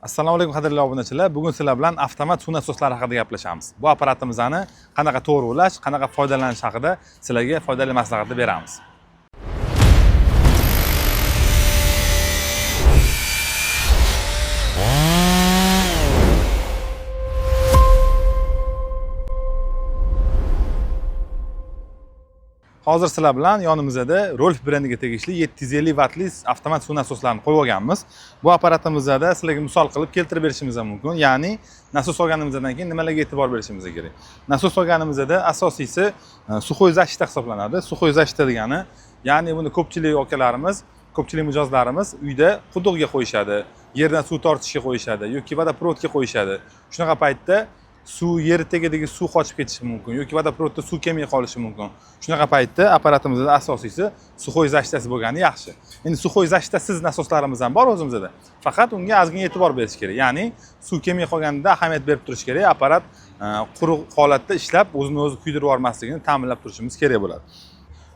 Assalomu alaykum qadrli obunachilar. Bugun sizlar bilan avtomat suv nasoslari haqida gaplashamiz. Bu apparatimizni qanaqa to'g'ri ulash, qanaqa foydalanish haqida sizlarga foydali maslahatlar beramiz. Hozir sizlar bilan yonimizda Rolf brendiga tegishli 750 vatli avtomat suv nasoslarini qo'yib olganmiz. Bu apparatimizda sizlarga misol qilib keltirib berishimiz mumkin. Ya'ni nasos olganimizdan keyin nimalarga e'tibor berishimiz kerak. Nasos olganimizda asosiysi suxoy zashita hisoblanadi. Suxoy zashita degani, ya'ni buni ko'pchilik akalarimiz, ko'pchilik mijozlarimiz uyda quduqga qo'yishadi, yerdan suv tortishga qo'yishadi yoki vodoprovodga qo'yishadi. Shunaqa paytda suv yer tagidagi suv qochib ketishi mumkin yoki vodoprovodda suv kelmay qolishi mumkin. Shunaqa paytda apparatimizda asosiysi suxoy zashtasi bo'lgani yaxshi. Endi suxoy zashtasiz nasoslarimiz ham bor o'zimizda. Faqat unga ozgina e'tibor berish kerak. Ya'ni suv kelmay qolganida ahamiyat berib turish kerak. Apparat quruq holatda ishlab o'zini o'zi kuydirib yubormasligini ta'minlab turishimiz kerak bo'ladi.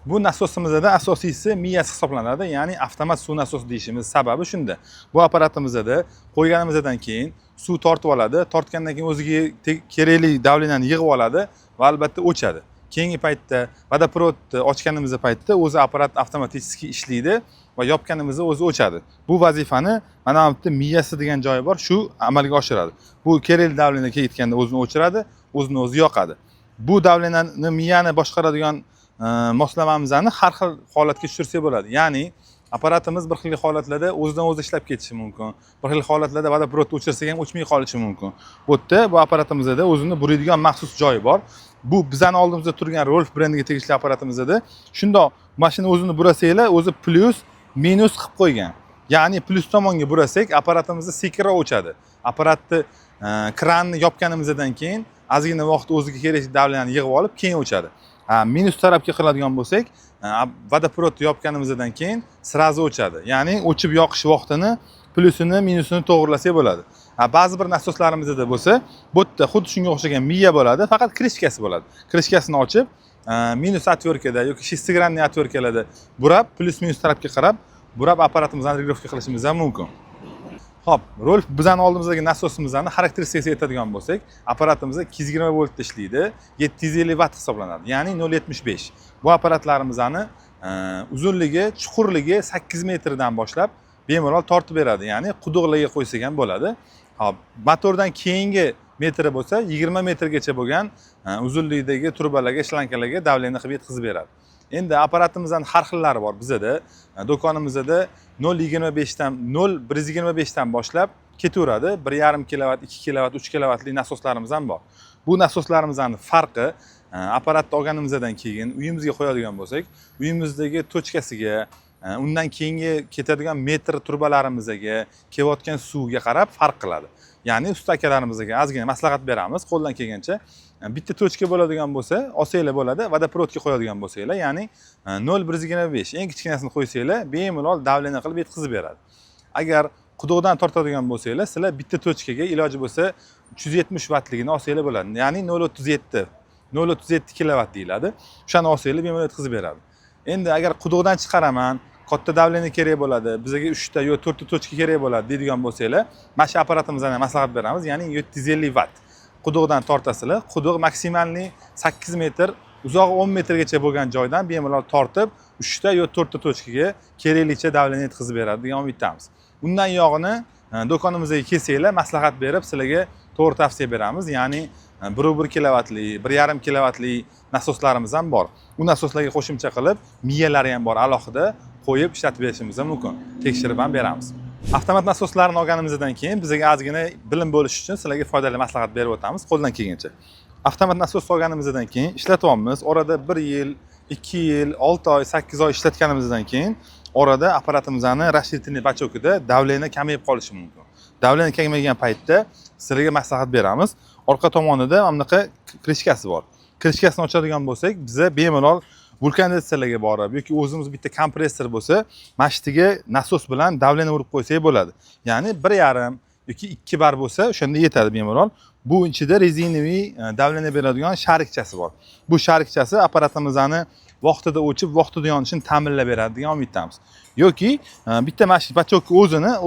Bu nasosimizda asosiysi miyasi hisoblanadi. Ya'ni avtomat suv nasosi deyishimiz sababi shunda. Bu apparatimizda qo'yganimizdan keyin suv tortib oladi. Tortgandan keyin o'ziga kerakli davleniyani yig'ib oladi va albatta o'chadi. Keyingi paytda vodoprovodni ochganimiz paytda o'zi apparat avtomatik ishlaydi va yopganimizda o'zi o'chadi. Bu vazifani mana bu yerda miyasi degan joyi bor, shu amalga oshiradi. Bu kerakli davleniyaga yetganda o'zini o'chiradi, o'zini o'zi yoqadi. Bu davleniyani miyani boshqaradigan moslamamizni har xil holatga tushirsak bo'ladi. Ya'ni apparatimiz bir xil holatlarda o'zidan o'zi ishlab ketishi mumkin. Bir xil holatlarda vodoprovodni o'chirsak ham o'chmay qolishi mumkin. Bu yerda bu apparatimizda o'zini buradigan maxsus joyi bor. Bu bizning oldimizda turgan Rolf brendiga tegishli apparatimizda shundoq mashina o'zini burasanglar, o'zi plyus, minus qilib qo'ygan. Ya'ni plyus tomonga burasak, apparatimizda sekinroq o'chadi. Apparatni kranni yopganimizdan keyin ozgina vaqt o'ziga kerakli davleniyani yig'ib olib, keyin o'chadi. Minus tarafga qiladigan bo'lsak, vodoprovodni yopganimizdan keyin sirazi o'chadi. Ya'ni o'chib yoqish vaqtini plyusini, minusini to'g'rilasak bo'ladi. Ba'zi bir nasoslarimizda bo'lsa, bu yerda xuddi shunga o'xshagan miya bo'ladi, faqat krishkasi bo'ladi. Krishkasini ochib, minus atverkada yoki shestogramli atverkalarda burab, plyus minus tarafga qarab, burab apparatimizni regrovka qilishimiz ham mumkin. Xo'p, Rolf bizning oldimizdagi nasosimizni xarakteristikasiga aytadigan bo'lsak, apparatimiz 220 voltda ishlaydi, 750 watt hisoblanadi, ya'ni 0.75. Bu apparatlarimizni uzunligi, chuqurligi 8 metrdan boshlab bemalol tortib beradi, ya'ni quduqlarga qo'ysak ham bo'ladi. Hop, motordan keyingi metri bo'lsa 20 metrgacha bo'lgan uzunlikdagi turbalarga, shlankalarga davleniya qilib yetkazib beradi. Endi apparatimizning har xillari bor bizda. Do'konimizda 0.25 dan 0.125 dan boshlab ketaveradi. 1.5 kilovat, 2 kilovat, 3 kilovatli nasoslarimiz ham bor. Bu nasoslarimizning farqi apparatni olganimizdan keyin uyimizga qo'yadigan bo'lsak, uyimizdagi tochkasiga, undan keyingi ketadigan metr turbalarimizga, kelayotgan suvga qarab farq qiladi. Ya'ni usta akalarimizga ozgina maslahat beramiz, qo'ldan kelgancha. Bitta tochka bo'ladigan bo'lsa, olsanglar bo'ladi, vodoprovodga qo'yadigan bo'lsanglar, ya'ni 0.125 eng kichkinasini qo'ysanglar, bemalol davleniya qilib yetkazib beradi. Agar quduqdan tortadigan bo'lsanglar, sizlar bitta tochkaga iloji bo'lsa 370 wattligini olsanglar bo'ladi. Ya'ni 0.37 kilovat deyiladi. O'shani olsanglar bemalol yetkazib beradi. Endi agar quduqdan chiqaraman, katta davleniya kerak bo'ladi, bizga 3 ta yoki 4 ta tochka kerak bo'ladi deydigan bo'lsanglar, mana shu apparatimizdan maslahat beramiz, ya'ni 750 watt. Quduqdan tortasizlar, quduq maksimalni 8 metr, uzog'i 10 metrgacha bo'lgan joydan bemalol tortib, 3 ta yoki 4 ta tochkaga keraklicha davleniya yetkazib beradi degan umiddamiz. Bundan yog'ini do'konimizga kelsanglar, maslahat berib sizlarga to'g'ri tavsiya beramiz. Ya'ni 1.1 kilovatli, 1.5 kilovatli nasoslarimiz ham bor. Bu nasoslarga qo'shimcha qilib, miyalari ham bor, alohida qo'yib ishlatib berishimiz ham mumkin. Tekshirib ham beramiz. Avtomat nasoslarni olganimizdan keyin bizga ozgina bilim bo'lish uchun sizlarga foydali maslahat berib o'tamiz qo'ldan kelgancha. Avtomat nasos olganimizdan keyin ishlatyapmiz. Orada 1 yil, 2 yil, 6 oy, 8 oy ishlatganimizdan keyin orada apparatimizning rashidini bachokida davleniya kamayib qolishi mumkin. Davleniya kamaygan paytda sizlarga maslahat beramiz. Orqa tomonida mana bunaqa krishkasi bor. Krishkasini ochadigan bo'lsak, biza bemalol vulkanizatsiyalarga borib yoki o'zimiz bitta kompressor bo'lsa, mashtiga nasos bilan davleniya urib qo'ysak bo'ladi. Ya'ni 1.5 yoki 2 bar bo'lsa, o'shanda yetadi bemalol. Bu ichida rezinaviy davleniya beradigan sharikchasi bor. Bu sharikchasi apparatimizning vaqtida o'chib, vaqtida yonishini ta'minlab beradi degan umiddamiz. Yoki bitta mana shu bachokka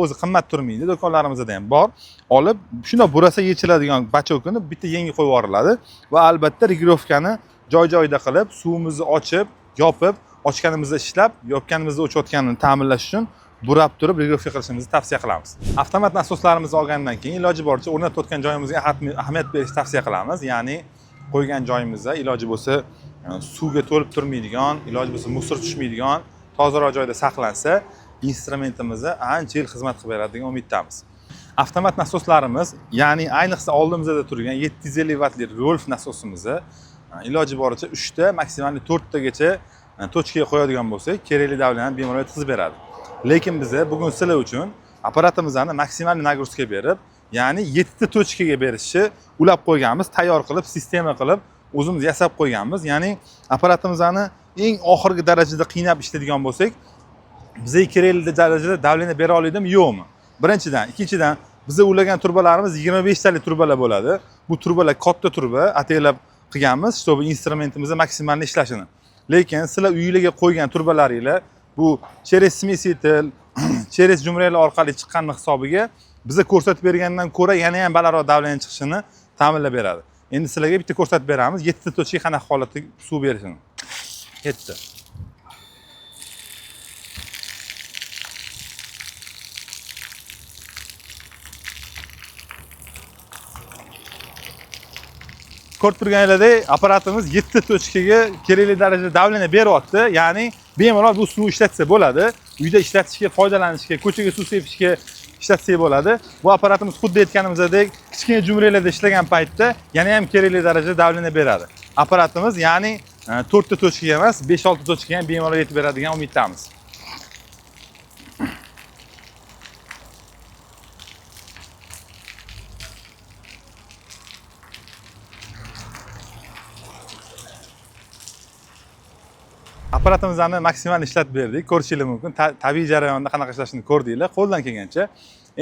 o'zi qimmat turmaydi. Do'konlarimizda ham bor. Olib, shunday burasa yechiladigan bachokini bitta yengi qo'yib yuboriladi va albatta regirovkani joy-joyida qilib, suvimizni ochib, yopib, ochganimizda ishlab, yopganimizda o'chayotganini ta'minlash uchun burab turib regirovka qilishimizni tavsiya qilamiz. Avtomat nasoslarimizni olgandan keyin iloji boricha o'rnatayotgan joyimizga ahamiyat berishni tavsiya qilamiz. Ya'ni qo'ygan joyimizda iloji bo'lsa suvga to'lib turmaydigan, iloji bo'lsa musor tushmaydigan, tozaroq joyda saqlansa, instrumentimizni ancha yil xizmat qilib beradi degan umiddamiz. Avtomat nasoslarimiz, ya'ni ayniqsa oldimizda turgan 750 vatli Rolf nasosimizni iloji boricha 3 ta, maksimal 4 tagacha tochkaga qo'yadigan bo'lsak, kerakli davleniyani bemalol yetkazib beradi. Lekin biz bugun sizlar uchun apparatimizni maksimal nagruzka berib, ya'ni 7 ta tochkaga berishni ulab qo'yganmiz, tayyor qilib, sistema qilib o'zimiz yasab qo'yganmiz. Ya'ni apparatimizni eng oxirgi darajada qiynab ishlaydigan bo'lsak, bizga kerakli darajada davleniya bera oladimi, yo'qmi? Birinchidan, ikkinchidan, bizga ulagan turbalarimiz 25 talik turbalar bo'ladi. Bu turbalar katta turba, ataylab qilganmiz, чтобы instrumentimizni maksimal ishlashini. Lekin sizlar uyingizga qo'ygan turbalaringlar bu через смеситель, через jumralar orqali chiqqanning hisobiga bizga ko'rsatib bergandan ko'ra yana ham balandroq davleniya chiqishini ta'minlab beradi. Endi sizlarga bitta ko'rsatib beramiz, 7 ta tochka qanaqa holatda suv berishini. Ketdi. Ko'rib turganinglardek, apparatimiz 7 ta tochkaga kerakli darajada davleniya beryapti. Ya'ni bemalol bu suv ishlatsa bo'ladi. Uyda ishlatishga, foydalanishga, ko'chaga suv sepishga ishlatsak bo'ladi. Bu apparatimiz xuddi aytganimizdek, kichkina jumralarda ishlagan paytda yana ham kerakli darajada davleniya beradi. Apparatimiz, ya'ni 4 ta tochkaga emas, 5-6 tochkaga ham bemalol yetib beradigan umiddamiz. Apparatimizni maksimal ishlatib berdik. Ko'rishingiz mumkin. Tabiiy jarayonda qanaqa ishlashini ko'rdinglar, qo'ldan kelgancha.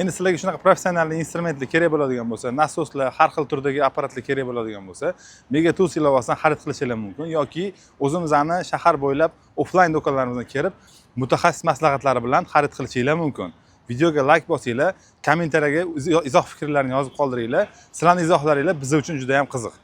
Endi sizlarga shunaqa professional instrumentlar kerak bo'ladigan bo'lsa, nasoslar, har xil turdagi apparatlar kerak bo'ladigan bo'lsa, Megatools ilovasidan xarid qilishingiz mumkin yoki o'zimizni shahar bo'ylab offline do'konlarimizga kelib, mutaxassis maslahatlari bilan xarid qilishingiz mumkin. Videoga like bosinglar, kommentariyaga izoh fikrlarini yozib qoldiringlar. Sizlarning izohlaringiz biz uchun juda ham qiziq.